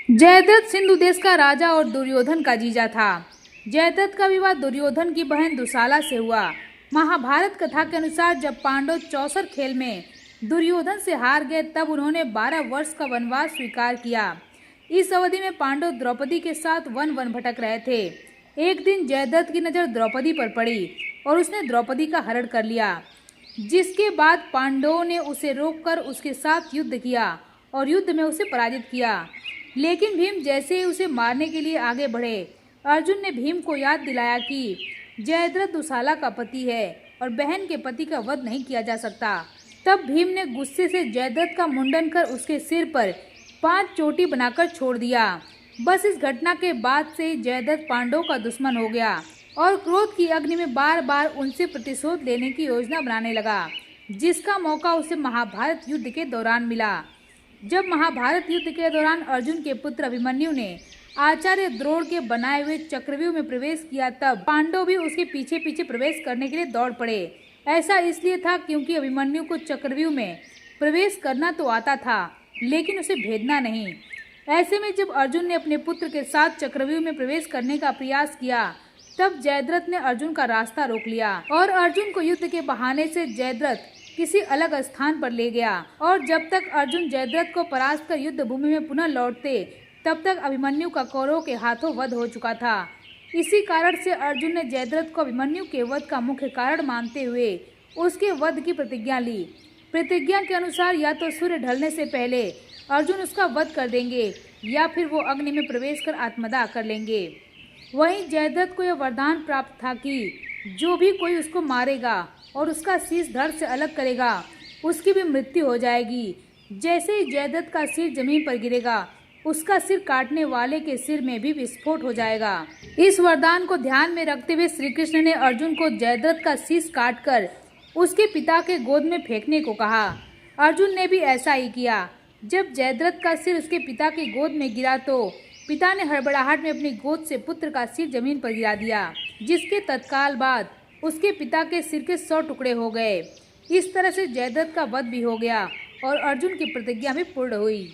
जयद्रथ सिंधु देश का राजा और दुर्योधन का जीजा था। जयद्रथ का विवाह दुर्योधन की बहन दुशाला से हुआ। महाभारत कथा के अनुसार जब पांडव चौसर खेल में दुर्योधन से हार गए तब उन्होंने 12 वर्ष का वनवास स्वीकार किया। इस अवधि में पांडव द्रौपदी के साथ वन वन भटक रहे थे। एक दिन जयद्रथ की नज़र द्रौपदी पर पड़ी और उसने द्रौपदी का हरण कर लिया, जिसके बाद पांडवों ने उसे रोककर उसके साथ युद्ध किया और युद्ध में उसे पराजित किया। लेकिन भीम जैसे ही उसे मारने के लिए आगे बढ़े, अर्जुन ने भीम को याद दिलाया कि जयद्रथ दुशाला का पति है और बहन के पति का वध नहीं किया जा सकता। तब भीम ने गुस्से से जयद्रथ का मुंडन कर उसके सिर पर 5 चोटी बनाकर छोड़ दिया। बस इस घटना के बाद से जयद्रथ पांडवों का दुश्मन हो गया और क्रोध की अग्नि में बार बार उनसे प्रतिशोध लेने की योजना बनाने लगा, जिसका मौका उसे महाभारत युद्ध के दौरान मिला। जब महाभारत युद्ध के दौरान अर्जुन के पुत्र अभिमन्यु ने आचार्य द्रोण के बनाए हुए चक्रव्यूह में प्रवेश किया, तब पांडव भी उसके पीछे पीछे प्रवेश करने के लिए दौड़ पड़े। ऐसा इसलिए था क्योंकि अभिमन्यु को चक्रव्यूह में प्रवेश करना तो आता था, लेकिन उसे भेदना नहीं। ऐसे में जब अर्जुन ने अपने पुत्र के साथ चक्रव्यूह में प्रवेश करने का प्रयास किया, तब जयद्रथ ने अर्जुन का रास्ता रोक लिया और अर्जुन को युद्ध के बहाने से जयद्रथ किसी अलग स्थान पर ले गया। और जब तक अर्जुन जयद्रथ को परास्त कर युद्ध भूमि में पुनः लौटते, तब तक अभिमन्यु का कौरवों के हाथों वध हो चुका था। इसी कारण से अर्जुन ने जयद्रथ को अभिमन्यु के वध का मुख्य कारण मानते हुए उसके वध की प्रतिज्ञा ली। प्रतिज्ञा के अनुसार या तो सूर्य ढलने से पहले अर्जुन उसका वध कर देंगे या फिर वो अग्नि में प्रवेश कर आत्मदाह कर लेंगे। वहीं जयद्रथ को यह वरदान प्राप्त था कि जो भी कोई उसको मारेगा और उसका शीश धड़ से अलग करेगा, उसकी भी मृत्यु हो जाएगी। जैसे ही जयद्रथ का सिर जमीन पर गिरेगा, उसका सिर काटने वाले के सिर में भी विस्फोट हो जाएगा। इस वरदान को ध्यान में रखते हुए श्री कृष्ण ने अर्जुन को जयद्रथ का शीश काटकर उसके पिता के गोद में फेंकने को कहा। अर्जुन ने भी ऐसा ही किया। जब जयद्रथ का सिर उसके पिता की गोद में गिरा तो पिता ने हड़बड़ाहट में अपनी गोद से पुत्र का सिर जमीन पर गिरा दिया, जिसके तत्काल बाद उसके पिता के सिर के 100 टुकड़े हो गए। इस तरह से जयद्रथ का वध भी हो गया और अर्जुन की प्रतिज्ञा भी पूर्ण हुई।